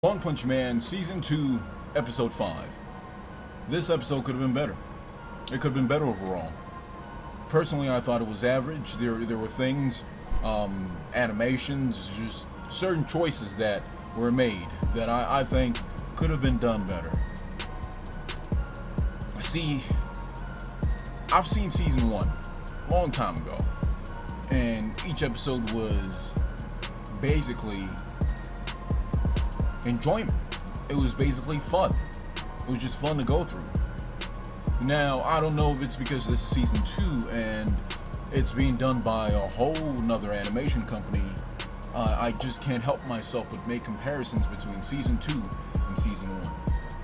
One Punch Man Season 2, Episode 5. This episode could have been better. It could have been better overall. Personally, I thought it was average. There were things, animations, just certain choices that were made that I think could have been done better. See, I've seen Season 1 a long time ago, and each episode was basically enjoyment. It was basically fun. It was just fun to go through. Now, I don't know if it's because this is Season 2 and it's being done by a whole nother animation company. I just can't help myself but make comparisons between Season 2 and Season 1.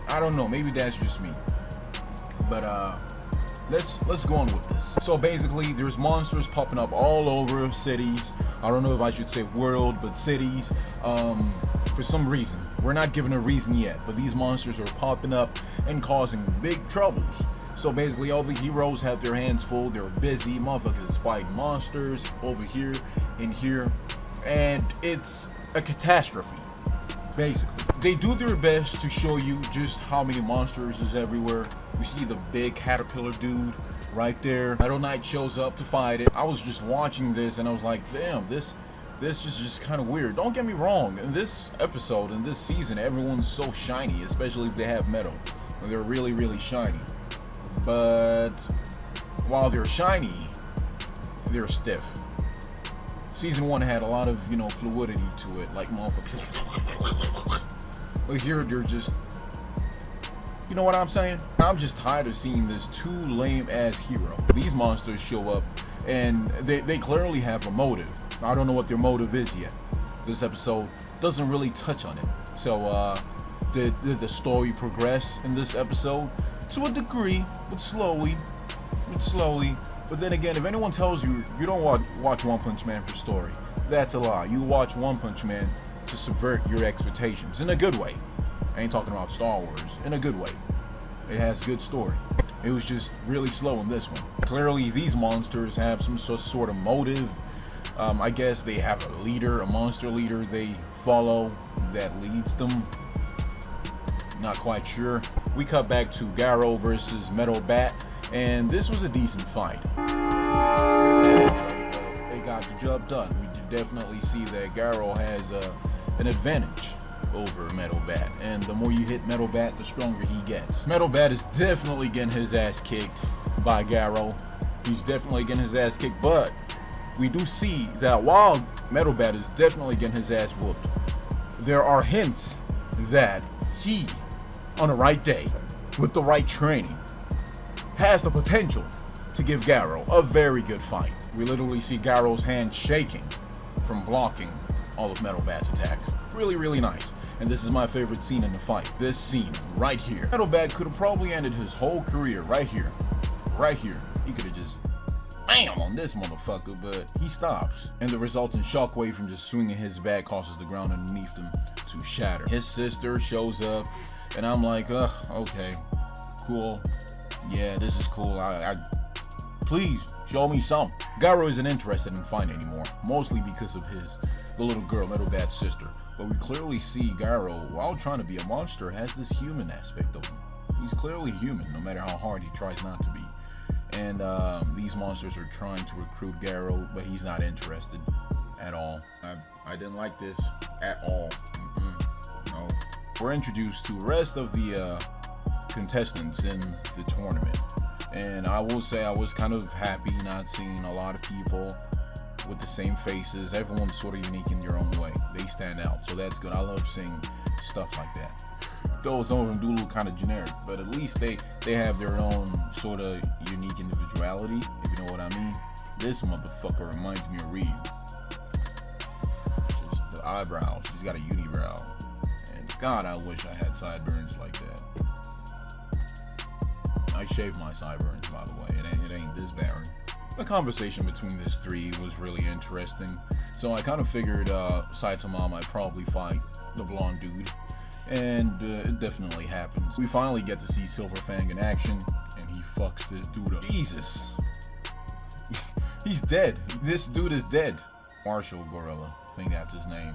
I don't know, maybe that's just me. But let's go on with this. So basically, there's monsters popping up all over cities. I don't know if I should say world, but cities. For some reason, we're not given a reason yet, but these monsters are popping up and causing big troubles. So basically, all the heroes have their hands full. They're busy. Motherfuckers is fighting monsters over here and here, and it's a catastrophe. Basically, they do their best to show you just how many monsters is everywhere. We see the big caterpillar dude right there. Metal Knight shows up to fight it. I was just watching this and I was like, damn, this is just kind of weird. Don't get me wrong, in this episode, in this season, everyone's so shiny, especially if they have metal. They're really, really shiny. But while they're shiny, they're stiff. Season 1 had a lot of, fluidity to it, like motherfuckers. But here they're just, you know what I'm saying? I'm just tired of seeing this too lame ass hero. These monsters show up and they clearly have a motive. I don't know what their motive is yet. This episode doesn't really touch on it. So did the story progress in this episode? To a degree, but slowly. But then again, if anyone tells you you don't watch One Punch Man for story, that's a lie. You watch One Punch Man to subvert your expectations in a good way. I ain't talking about Star Wars. In a good way. It has good story. It was just really slow in this one. Clearly, these monsters have some sort of motive. I guess they have a leader, a monster leader they follow that leads them. Not quite sure. We cut back to Garou versus Metal Bat, and this was a decent fight. They got the job done. We definitely see that Garou has an advantage over Metal Bat, and the more you hit Metal Bat, the stronger he gets. Metal Bat is definitely getting his ass kicked by Garou. He's definitely getting his ass kicked, but we do see that while Metal Bat is definitely getting his ass whooped, there are hints that he, on the right day, with the right training, has the potential to give Garou a very good fight. We literally see Garou's hand shaking from blocking all of Metal Bat's attack. Really, really nice. And this is my favorite scene in the fight. This scene right here. Metal Bat could have probably ended his whole career right here. Right here. He could have just bam on this motherfucker, but he stops. And the resultant shockwave from just swinging his bat causes the ground underneath him to shatter. His sister shows up, and I'm like, okay, cool. Yeah, this is cool. Please show me some. Garou isn't interested in fighting anymore, mostly because of the little girl, Metal Bat's sister. But we clearly see Garou, while trying to be a monster, has this human aspect of him. He's clearly human, no matter how hard he tries not to be. And these monsters are trying to recruit Garou, but he's not interested at all. I didn't like this at all. No. We're introduced to the rest of the contestants in the tournament, and I will say I was kind of happy not seeing a lot of people with the same faces. Everyone's sort of unique in their own way. They stand out, so that's good. I love seeing stuff like that. Though some of them do look kind of generic, but at least they have their own sort of unique individuality, if you know what I mean. This motherfucker reminds me of Reed. Just the eyebrows. He's got a unibrow. And God, I wish I had sideburns like that. I shaved my sideburns, by the way. It ain't this barren. The conversation between these three was really interesting. So I kind of figured Saitama might probably fight the blonde dude. And it definitely happens. We finally get to see Silver Fang in action, and he fucks this dude up. Jesus. He's dead. This dude is dead. Marshall Gorilla, I think that's his name.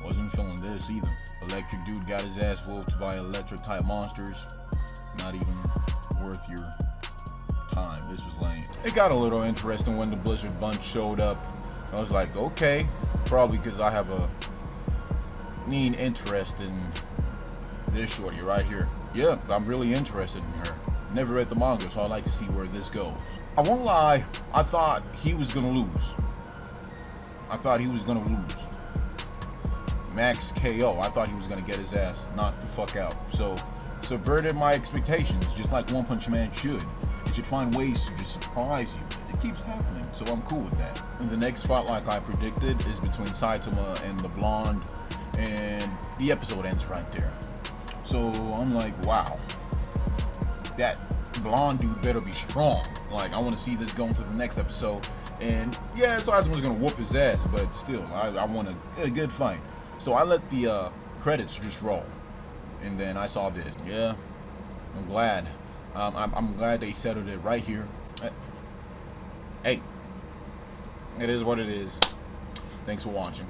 Wasn't feeling this either. Electric dude got his ass whooped by electric type monsters. Not even worth your time. This was lame. It got a little interesting when the Blizzard bunch showed up. I was like, okay, probably because I have a keen interest in this shorty right here. Yeah, I'm really interested in her. Never read the manga, so I'd like to see where this goes. I won't lie, I thought he was gonna lose. Max KO. I thought he was gonna get his ass knocked the fuck out. So subverted my expectations, just like One Punch Man should. It should find ways to just surprise you. It keeps happening, so I'm cool with that. And the next fight, like I predicted, is between Saitama and the blonde, and the episode ends right there. So I'm like, wow, that blonde dude better be strong. Like, I want to see this going to the next episode. And yeah, Saitama's gonna whoop his ass, but still, I want a good fight. So I let the credits just roll, and then I saw this. Yeah, I'm glad. I'm glad they settled it right here. Hey, it is what it is. Thanks for watching.